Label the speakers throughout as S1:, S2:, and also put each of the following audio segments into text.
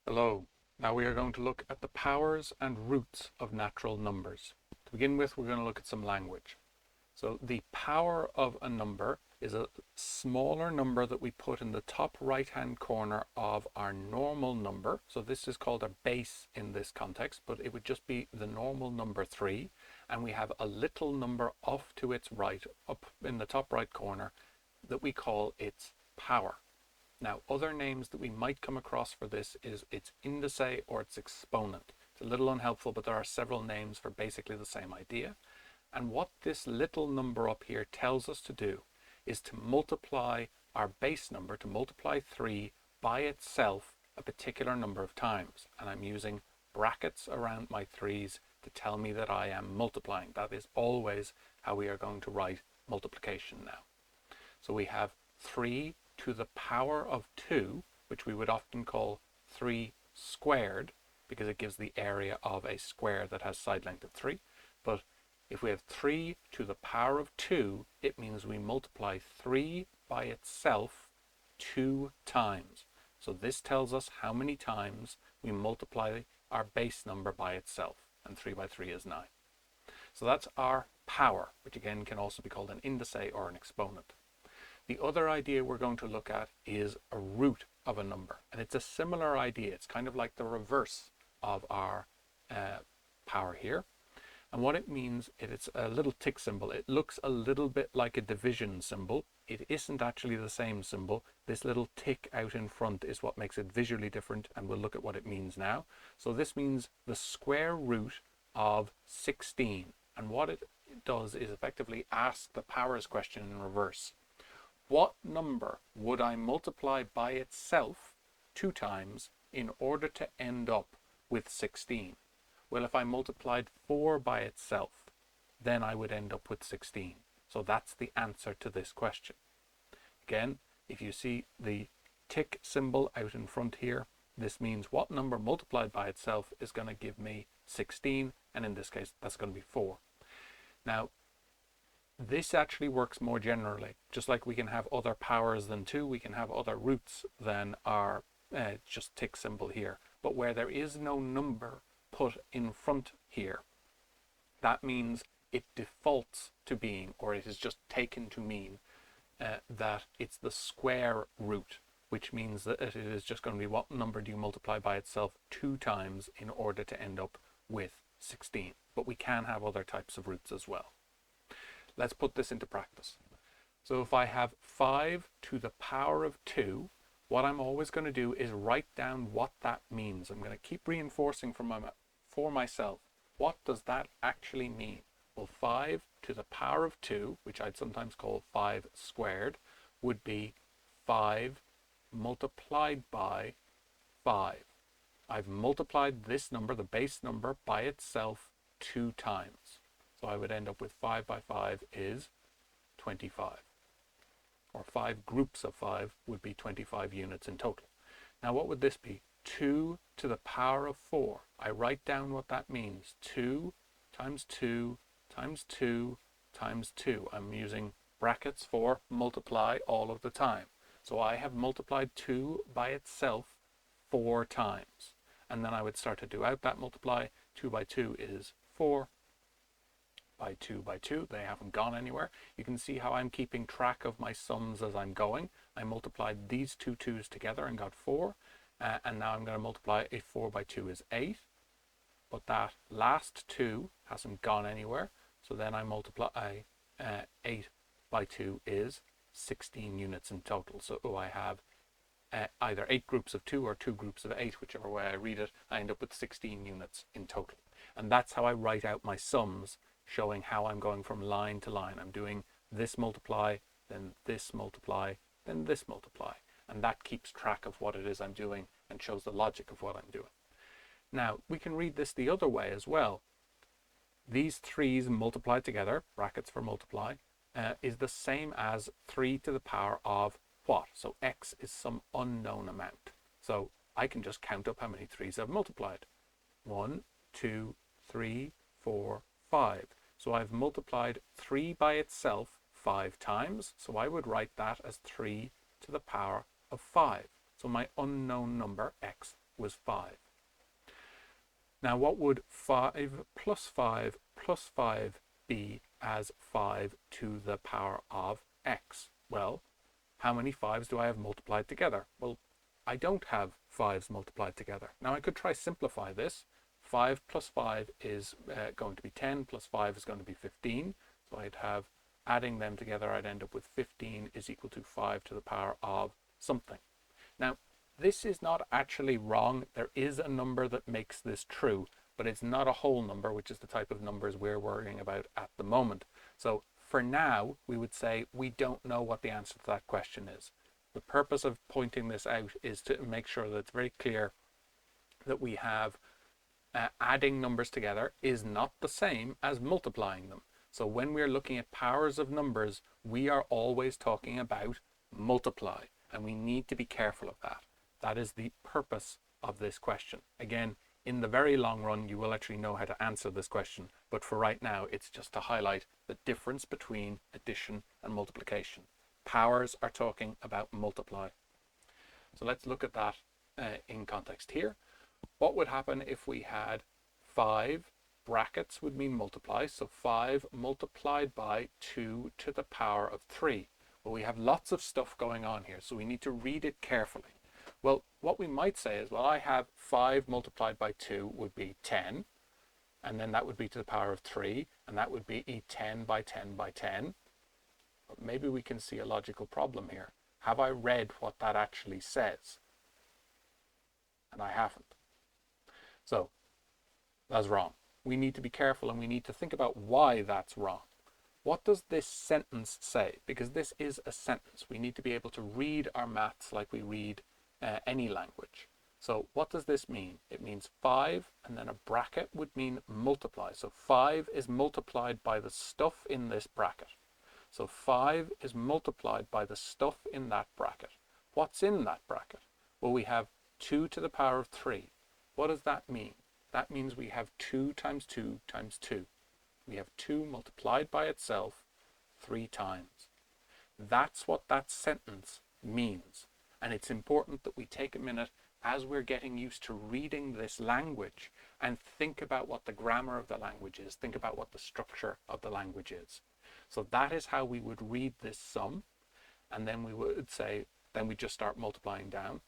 S1: Hello. Now we are going to look at the powers and roots of natural numbers. To begin with, we're going to look at some language. So the power of a number is a smaller number that we put in the top right-hand corner of our normal number. So this is called a base in this context, but it would just be the normal number 3. And we have a little number off to its right, up in the top right corner, that we call its power. Now, other names that we might come across for this is its indice or its exponent. It's a little unhelpful, but there are several names for basically the same idea. And what this little number up here tells us to do is to multiply our base number, to multiply 3 by itself a particular number of times. And I'm using brackets around my 3's to tell me that I am multiplying. That is always how we are going to write multiplication now. So we have 3 to the power of 2, which we would often call 3 squared, because it gives the area of a square that has side length of 3. But if we have 3 to the power of 2, it means we multiply 3 by itself 2 times. So this tells us how many times we multiply our base number by itself, and 3 by 3 is 9. So that's our power, which again can also be called an indice or an exponent. The other idea we're going to look at is a root of a number. And it's a similar idea. It's kind of like the reverse of our power here. And what it means, it's a little tick symbol. It looks a little bit like a division symbol. It isn't actually the same symbol. This little tick out in front is what makes it visually different, and we'll look at what it means now. So this means the square root of 16. And what it does is effectively ask the powers question in reverse. What number would I multiply by itself 2 times in order to end up with 16? Well, if I multiplied 4 by itself, then I would end up with 16. So that's the answer to this question. Again, if you see the tick symbol out in front here, this means what number multiplied by itself is going to give me 16, and in this case, that's going to be 4. Now, this actually works more generally. Just like we can have other powers than 2, we can have other roots than our just tick symbol here. But where there is no number put in front here, that means it defaults to being, or it is just taken to mean, that it's the square root, which means that it is just going to be what number do you multiply by itself 2 times in order to end up with 16. But we can have other types of roots as well. Let's put this into practice. So if I have 5 to the power of 2, what I'm always going to do is write down what that means. I'm going to keep reinforcing for myself. What does that actually mean? Well, 5 to the power of 2, which I'd sometimes call 5 squared, would be 5 multiplied by 5. I've multiplied this number, the base number, by itself 2 times. So I would end up with 5 by 5 is 25. Or 5 groups of 5 would be 25 units in total. Now what would this be? 2 to the power of 4. I write down what that means. 2 times 2 times 2 times 2. I'm using brackets for multiply all of the time. So I have multiplied 2 by itself 4 times. And then I would start to do out that multiply. 2 by 2 is 4. By 2 by 2, they haven't gone anywhere. You can see how I'm keeping track of my sums as I'm going. I multiplied these two 2's together and got 4, and now I'm going to multiply a 4 by 2 is 8, but that last 2 hasn't gone anywhere, so then I multiply 8 by 2 is 16 units in total. So I have either 8 groups of 2 or 2 groups of 8, whichever way I read it. I end up with 16 units in total, and that's how I write out my sums, showing how I'm going from line to line. I'm doing this multiply, then this multiply, then this multiply. And that keeps track of what it is I'm doing and shows the logic of what I'm doing. Now, we can read this the other way as well. These 3's multiplied together, brackets for multiply, is the same as 3 to the power of what? So x is some unknown amount. So I can just count up how many 3's I've multiplied. 1, 2, 3, 4, 5. So I've multiplied 3 by itself 5 times. So I would write that as 3 to the power of 5. So my unknown number, x, was 5. Now what would 5 plus 5 plus 5 be as 5 to the power of x? Well, how many 5s do I have multiplied together? Well, I don't have 5s multiplied together. Now I could try simplify this. 5 plus 5 is going to be 10, plus 5 is going to be 15. So I'd have, adding them together, I'd end up with 15 is equal to 5 to the power of something. Now, this is not actually wrong. There is a number that makes this true, but it's not a whole number, which is the type of numbers we're worrying about at the moment. So for now, we would say we don't know what the answer to that question is. The purpose of pointing this out is to make sure that it's very clear that we have adding numbers together is not the same as multiplying them. So when we're looking at powers of numbers, we are always talking about multiply, and we need to be careful of that. That is the purpose of this question. Again, in the very long run, you will actually know how to answer this question, but for right now, it's just to highlight the difference between addition and multiplication. Powers are talking about multiply. So let's look at that in context here. What would happen if we had 5 brackets would mean multiply, so 5 multiplied by 2 to the power of 3. Well, we have lots of stuff going on here, so we need to read it carefully. Well, what we might say is, well, I have 5 multiplied by 2 would be 10, and then that would be to the power of 3, and that would be 10 by 10 by 10. But maybe we can see a logical problem here. Have I read what that actually says? And I haven't. So that's wrong. We need to be careful, and we need to think about why that's wrong. What does this sentence say? Because this is a sentence. We need to be able to read our maths like we read any language. So what does this mean? It means 5, and then a bracket would mean multiply. So 5 is multiplied by the stuff in this bracket. So 5 is multiplied by the stuff in that bracket. What's in that bracket? Well, we have 2 to the power of 3. What does that mean? That means we have 2 times 2 times 2. We have 2 multiplied by itself 3 times. That's what that sentence means. And it's important that we take a minute as we're getting used to reading this language and think about what the grammar of the language is, think about what the structure of the language is. So that is how we would read this sum, and then we would say, then we just start multiplying down.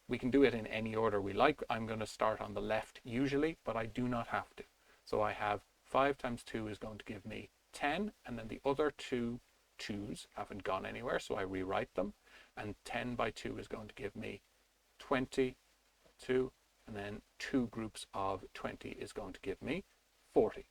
S1: We can do it in any order we like. I'm going to start on the left usually, but I do not have to. So I have 5 times 2 is going to give me 10, and then the other 2 2's haven't gone anywhere, so I rewrite them. And 10 by 2 is going to give me 22, and then 2 groups of 20 is going to give me 40.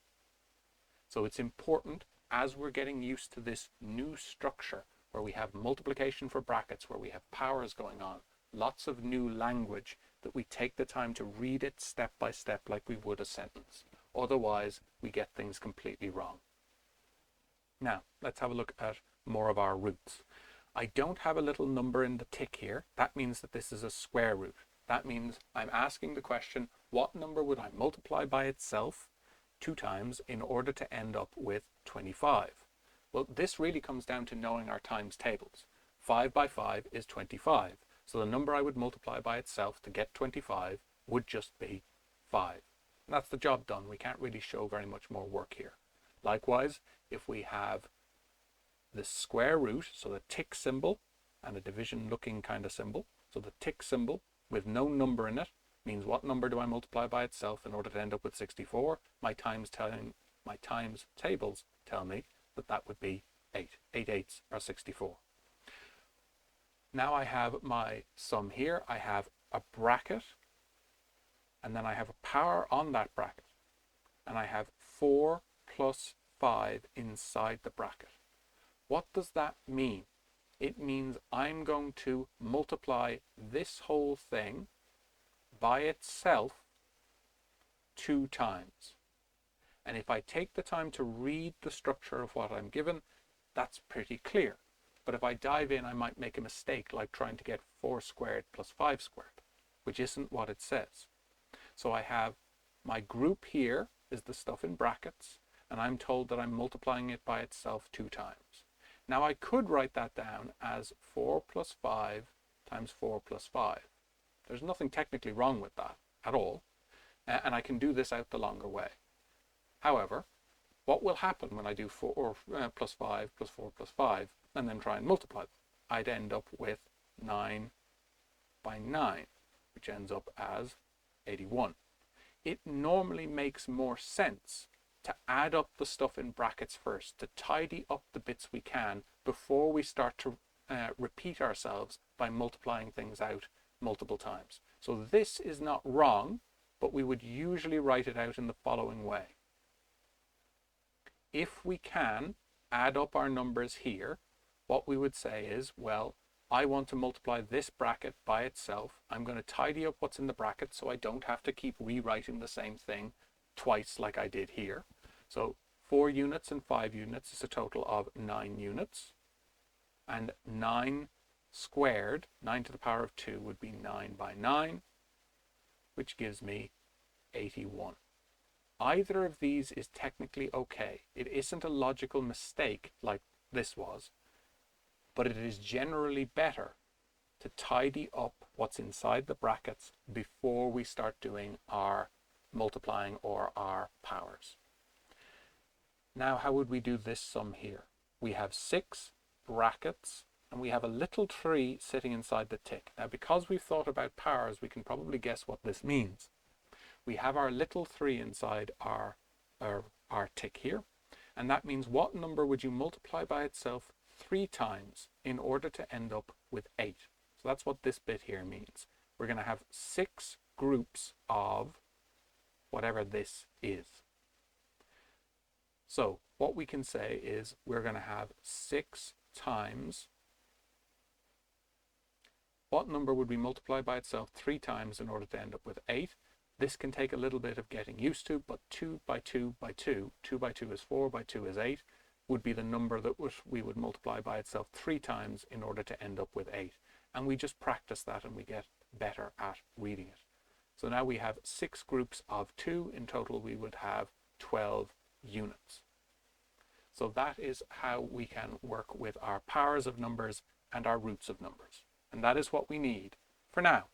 S1: So it's important as we're getting used to this new structure where we have multiplication for brackets, where we have powers going on, lots of new language, that we take the time to read it step by step like we would a sentence. Otherwise, we get things completely wrong. Now, let's have a look at more of our roots. I don't have a little number in the tick here. That means that this is a square root. That means I'm asking the question, what number would I multiply by itself 2 times in order to end up with 25? Well, this really comes down to knowing our times tables. 5 by 5 is 25. So the number I would multiply by itself to get 25 would just be 5. And that's the job done. We can't really show very much more work here. Likewise, if we have the square root, so the tick symbol and a division looking kind of symbol, so the tick symbol with no number in it means what number do I multiply by itself in order to end up with 64? My times tables tell me that that would be 8. 8 eighths are 64. Now I have my sum here. I have a bracket, and then I have a power on that bracket, and I have 4 plus 5 inside the bracket. What does that mean? It means I'm going to multiply this whole thing by itself 2 times. And if I take the time to read the structure of what I'm given, that's pretty clear. But if I dive in, I might make a mistake, like trying to get 4 squared plus 5 squared, which isn't what it says. So I have my group here is the stuff in brackets, and I'm told that I'm multiplying it by itself 2 times. Now I could write that down as 4 plus 5 times 4 plus 5. There's nothing technically wrong with that at all. And I can do this out the longer way. However, what will happen when I do 4 plus 5 plus 4 plus 5 and then try and multiply them? I'd end up with 9 by 9, which ends up as 81. It normally makes more sense to add up the stuff in brackets first, to tidy up the bits we can before we start to repeat ourselves by multiplying things out multiple times. So this is not wrong, but we would usually write it out in the following way. If we can add up our numbers here, what we would say is, well, I want to multiply this bracket by itself. I'm going to tidy up what's in the bracket so I don't have to keep rewriting the same thing twice like I did here. So 4 units and 5 units is a total of 9 units. And 9 squared, 9 to the power of 2, would be 9 by 9, which gives me 81. Either of these is technically okay. It isn't a logical mistake like this was, but it is generally better to tidy up what's inside the brackets before we start doing our multiplying or our powers. Now, how would we do this sum here? We have 6 brackets and we have a little 3 sitting inside the tick. Now, because we've thought about powers, we can probably guess what this means. We have our little 3 inside our tick here, and that means what number would you multiply by itself 3 times in order to end up with 8? So that's what this bit here means. We're going to have 6 groups of whatever this is. So what we can say is we're going to have 6 times, what number would we multiply by itself 3 times in order to end up with 8? This can take a little bit of getting used to, but 2 by 2 by 2, 2 by 2 is 4, by 2 is 8, would be the number that we would multiply by itself 3 times in order to end up with 8. And we just practice that and we get better at reading it. So now we have 6 groups of 2. In total, we would have 12 units. So that is how we can work with our powers of numbers and our roots of numbers. And that is what we need for now.